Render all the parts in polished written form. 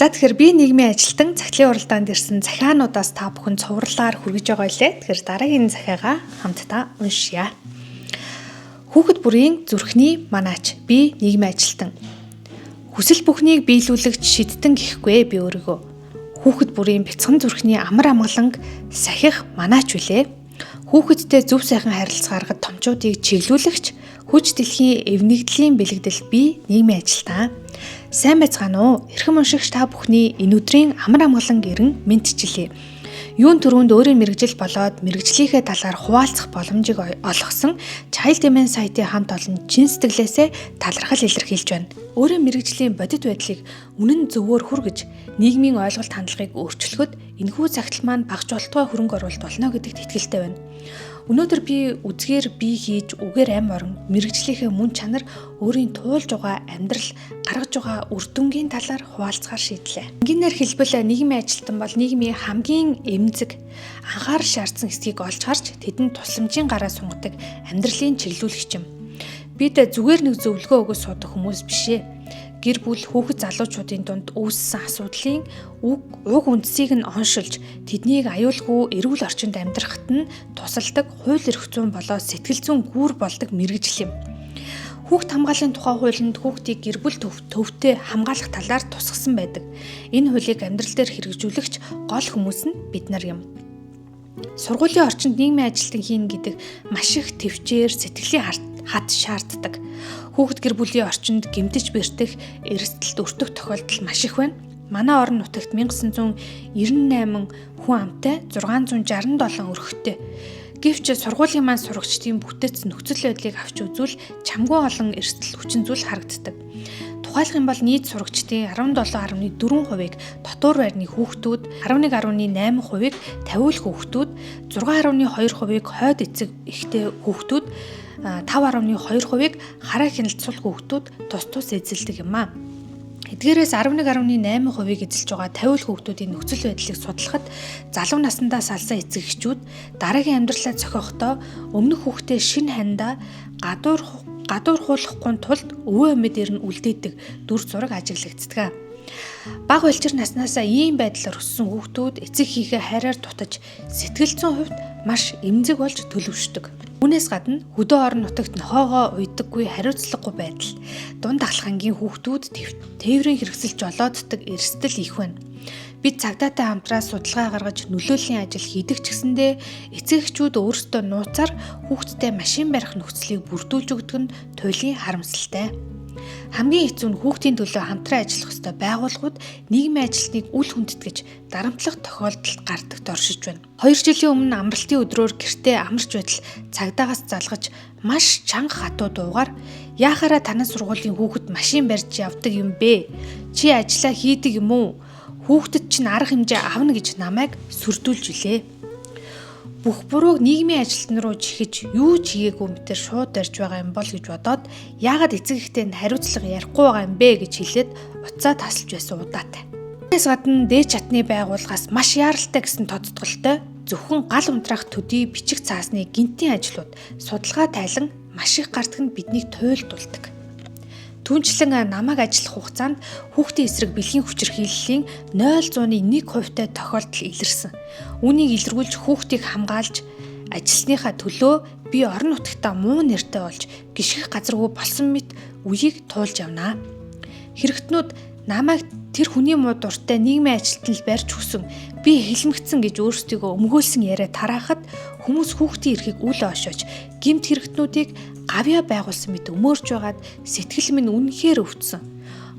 За тэгэхээр би нийгмийн ажилтан захидлын уралдаанд ирсэн захиануудаас та бүхэн цувралаар хүргэж байгаа байлээ. Тэгэхээр дараагийн захиагаа хамтдаа уншъя. Хүүхэд бүрийн зүрхний манаач би нийгмийн ажилтан. Хүсэл бүхнийг биелүүлэгч шидтэн гэхгүй би өөрийгөө. Хүүхэд бүрийн бяцхан зүрхний амар амгаланг сахих манаач үлээ. Хүүхэдтэй зөв сайхан харилцаа гаргад томчуудыг чиглүүлэгч хүч дэлхийн эвнэгдлийн бэлэгдэл би нийгмийн ажилтан. Сайн байцгаана уу? Эрхэм уншигч та бүхний энэ өдрийн амар амгалан ирэн мэдчилье. Юун түрүүнд өөрийн мэрэгжил болоод мэрэгжлийнхээ талаар хуваалцах боломжийг олгосон Child Demand сайтын хамт олон чин сэтгэлээсээ талархал илэрхийлж байна. Өөрийн мэрэгжлийн бодит байдлыг үнэн зөвөөр хүргэж нийгмийн ойлголт хандлагыг өөрчлөхөд энэхүү цагтл маань багж болтугай хөрөнгө оруулалт болно гэдэгт итгэлтэй байна. Өнөөдөр би үзгээр бие хийж үгээр ам орон мэрэгжлийнхээ мөн чанар өөрийн туулж байгаа амьдрал гаргаж байгаа үр дүнгийн талаар хуваалцахаар шийдлээ. Энгийнээр хэлбэл нийгмийн ажилтан бол нийгмийн хамгийн эмзэг анхаарал шаардсан хэсгийг олж харж тэдэнд тусламжийн гараа сунгадаг амьдралын чиглүүлэгч юм. Бид зүгээр нэг зөвлөгөө өгөөс суудаг хүмүүс биш ээ. Гэр бүл хүүхэд залуучуудын дунд үүссэн асуудлын уг үндсийг нь оншилж тэднийг аюулгүй эрүүл орчинд амьдрахад нь тусалдаг хууль эрх зүйн болоод сэтгэл зүйн гүүр болдог мэрэгжил юм. Хүүхэд хамгааллын тухай хуулинд хүүхдийг гэр бүл төвтэй хамгаалах талаар тусгасан байдаг. Энэ хуулийг амьдрал дээр хэрэгжүүлэгч гол хүмүүс нь бид нар юм. Сургуулийн орчинд нийгмийн ажилтан хийнэ гэдэг маш их төвчээр сэтгэлийн хат шаарддаг. Хүүхэд гэр бүлийн орчинд гэмтэж бэртэх, эрсдэлд өртөх тохиолдол маш их байна. Манай орон нутагт 1998 хүн амтай 667 өрхтэй. Гэвч сургуулийн маань сурагчдын бүтэц нөхцөл байдлыг авч үзвэл чамгүй олон эрсдэл хүчин зүйл харагддаг. Тухайлх юм бол нийт сурагчдын 17.4%-ийг дотор байрны хүүхдүүд, 11.8%-ийг тавиул хүүхдүүд, 6.2%-ийг хойд эцэг эхтэй хүүхдүүд, 5.2%-ийг хараа хяналтцул хүүхдүүд тус эзэлдэг юм аа. Эдгээрээс 11.8%-ийг эзэлж байгаа тавиул хүүхдүүдийн нөхцөл байдлыг судлахад залуу наснда салсан эцэг эхчүүд дараагийн амьдралаа зохиохдоо өмнөх хүүхдээ шинэ хандаа гадуурхуулахгүй тулд өвөө эмээ дээр нь үлдээдэг дүр зураг ажиглагддаг. Бага улчир наснаасаа ийм байдлаар өссөн хүүхдүүд эцэг хийхээ хайраар дутаж сэтгэл зүйн хувьд маш эмзэг болж төлөвшдөг. Үүнээс гадна хөдөө орон нутагт нохоогоо уйдаггүй хариуцлагагүй байдал, дунд ахлахангийн хүүхдүүд тээврийн хэрэгсэлж жолооддаг эрсдэл их байна. Бид цагдаатай хамтраа судалгаа гаргаж нөлөөллийн ажил хийдэг ч гэсэндээ эцэг эхчүүд өөрсдөө нууцаар хүүхдтэй машин барих нөхцөлийг бүрдүүлж өгдөг нь туйлын харамсалтай. Хамгийн хэцүү нь хүүхдийн төлөө хамтран ажиллах ёстой байгууллагууд нийгмийн ажилтныг үл хүндэтгэж дарамтлах тохиолдолд гардагт оршиж байна. 2 жилийн өмнө амралтын өдрөөр гэртээ амарч байтал цагдаагаас залгаж маш чанга хатуу дуугаар яахаараа танай сургуулийн хүүхэд машин барьж явдаг юм бэ? Чи ажиллаа хийдэг юм уу? Хүүхдэд чинь арга хэмжээ авна гэж намайг сүрдүүлж илээ. Бүх бурууг нийгмийн ажилтан руу жихэж юу ч хийгээгүй мэтэр шууд барьж байгаа юм бол гэж бодоод яагаад эцэг эхтэй хариуцлага ярихгүй байгаа юм бэ гэж хэлээд уцаа тасалж байсан удаатай. Тэрээс гадна дээд чатны байгууллагаас маш яаралтай гэсэн тодтголтой зөвхөн гал унтраах төдий бичих цаасны гинтийн ажлууд судалгаа тайлан маш их гардаг нь биднийг туйлдуулдаг. Түүнчлэн намайг ажиллах хугацаанд хүүхдийн эсрэг бэлгийн хүчирхийллийн 0.1% тохиолдол илэрсэн. Үүнийг илэргүүлж хүүхдийг хамгаалж ажилласныхаа төлөө би орон нутагтаа муу нэртэй болж гიშгэх газаргүй болсон мэт үеийг туулж явнаа. Хэрэгтнүүд намайг тэр хүний муу дуртай нийгмийн ажилтнал барьж өгсөн, би хэлмэгцэн гэж өөрсдийгөө өмгөөлсөн яриа тараахад хүмүүс хүүхдийн эрхийг үл ойшоож гэмт хэрэгтнүүдийг гавьяа байгуулсан мэт өмөрж байгаад сэтгэл минь үнэхээр өвдсөн.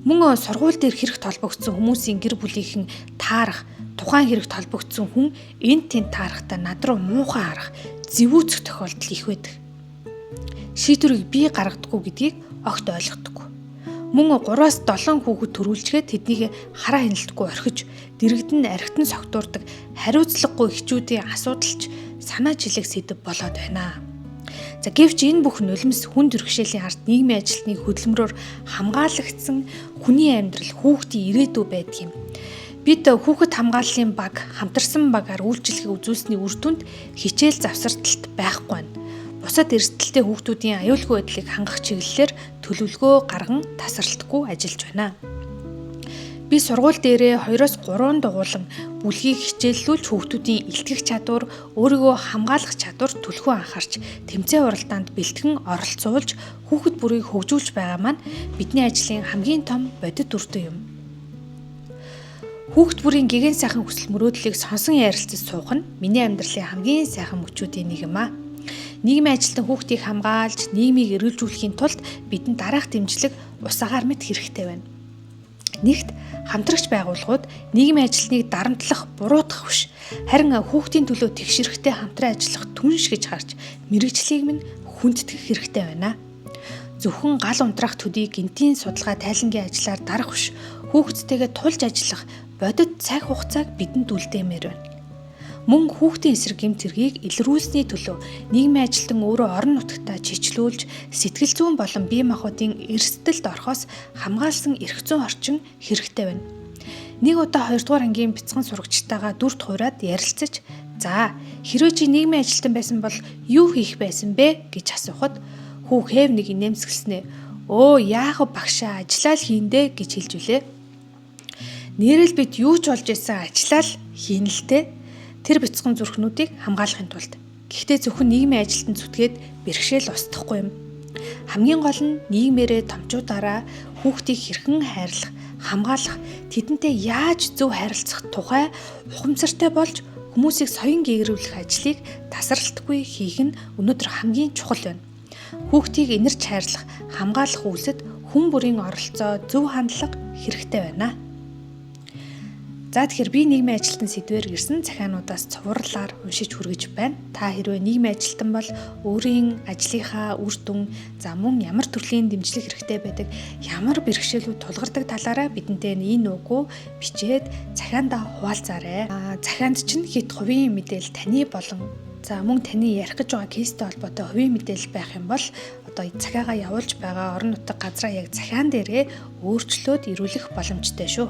Мөн сургууль дээр хэрэгт холбогдсон хүмүүсийн гэр бүлийнхэн таарах, тухайн хэрэгт холбогдсон хүн энд тэнд таарахтаа над руу муухай харах, зэвүүцэх тохиолдол их байдаг. Шийдвэрийг би гаргадаггүй гэдгийг огт ойлгодоггүй. Мөн 3-7 хүүхэд төрүүлжгээд тэднийг хараа хяналтгүй орхиж, дэрэгдэн архитан согтуурдаг хариуцлагагүй эхчүүдийн асуудалч санаа жилэх сэдэв болоод байна. За гэвч энэ бүх нулимс хүн төрхшээлийн ард нийгмийн ажилтны хөдөлмөрөөр хамгаалагдсан хүний амьдрал хүүхдийн ирээдүй байдаг юм. Бид хүүхэд хамгааллын баг, хамтарсан багаар үйлчлэгээ үзүүлсэний үр дүнд хичээл завсарталт байхгүй байна. Бусад эрсдэлтэй хүүхдүүдийн аюулгүй байдлыг хангах чиглэлээр төлөвлөгөө гарган тасралтгүй ажиллаж байна. Би сургууль дээрээ 2-3 дугуулan бүлгийг хичээллүүлж хүүхдүүдийн илтгэх чадвар, өөрийгөө хамгаалах чадвар түлхүү анхаарч тэмцээн уралдаанд бэлтгэн оролцуулж хүүхэд бүрийг хөгжүүлж байгаа маань бидний ажлын хамгийн том бодит үр дүн юм. Хүүхэд бүрийн гэгэн сайхан хүсэл мөрөөдлийг сонсон ярилцаж суух нь миний амьдралын хамгийн сайхан мөчүүдийн нэг юм аа. Нийгмийн ажилтан хүүхдийг хамгаалж, нийгмийг эргэлжүүлэхийн тулд бидэнд дараах дэмжлэг ус агаар мэт хэрэгтэй байна. Нэгт хамтрагч байгууллагууд нийгмийн ажилтныг дарамтлах, буруутгах биш, харин хүүхдийн төлөө тэгшэрхтэй хамтран ажиллах түнш гэж харж мэрэгчлийг минь хүндэтгэх хэрэгтэй байна. Зөвхөн гал унтраах төдий гинтийн судалгаа тайлангийн ажлаар дарах биш, хүүхдтэйгээ тулж ажиллах бодит цаг хугацааг бидэнд үлдээмээр байна. Мөн хүүхдийн эсрэг гэмт хэргийг илрүүлсний төлөө нийгмийн ажилтан өөрөө орон нутгатаа чичлүүлж, сэтгэл зүйн болон бие махбодын эрсдэлд орохоос хамгаалсан эрх зүйн орчин хэрэгтэй байна. Нэг удаа 2 дугаар ангийн бяцхан сурагчтайгаа дүрт хуураад ярилцаж, "За, хэрвээ чи нийгмийн ажилтан байсан бол юу хийх байсан бэ?" гэж асуухад хүү хэв нэг инээмсэглэснэ. "Өө, яах вэ багшаа, ажиллаа л хийндэ" гэж хэлж үлээ. Нэрэл бид юу ч болж исэн ажиллаа л хийн л дээ. Тэр бяцхан зүрхнүүдийг хамгаалахын тулд. Гэхдээ зөвхөн нийгмийн ажилтан зүтгээд бэрхшээл устдахгүй юм. Хамгийн гол нь нийгмээрээ томчуудаараа хүүхдийг хэрхэн хайрлах, хамгаалах, тэдэнтэй яаж зөв харилцах тухай ухамсартай болж хүмүүсийг соён гээгрүүлэх ажлыг тасралтгүй хийх нь өнөөдөр хамгийн чухал байна. Хүүхдийг инэрч хайрлах, хамгаалах үйлсэд хүн бүрийн оролцоо, зөв хандлага хэрэгтэй байна. За тэгэхээр би нийгмийн ажилтан сэдвээр ирсэн захиануудаас цувралаар уншиж хүргэж байна. Та хэрвээ нийгмийн ажилтан бол өөрийн ажлынхаа үр дүн, мөн ямар төрлийн дэмжлэг хэрэгтэй байдаг, ямар бэрхшээлүүд тулгардаг талаараа бидэнтэй энэ үгөө бичээд захиандаа хуваалцаарай. Захианд чинь хэд хувийн мэдээлэл таны болон мөн таны ярих гэж байгаа кейстэй холбоотой хувийн мэдээлэл байх юм бол одоо захиагаа явуулж байгаа орон нутаг газраа яг захиан дээрээ өөрчлөөд ирүүлэх боломжтой шүү.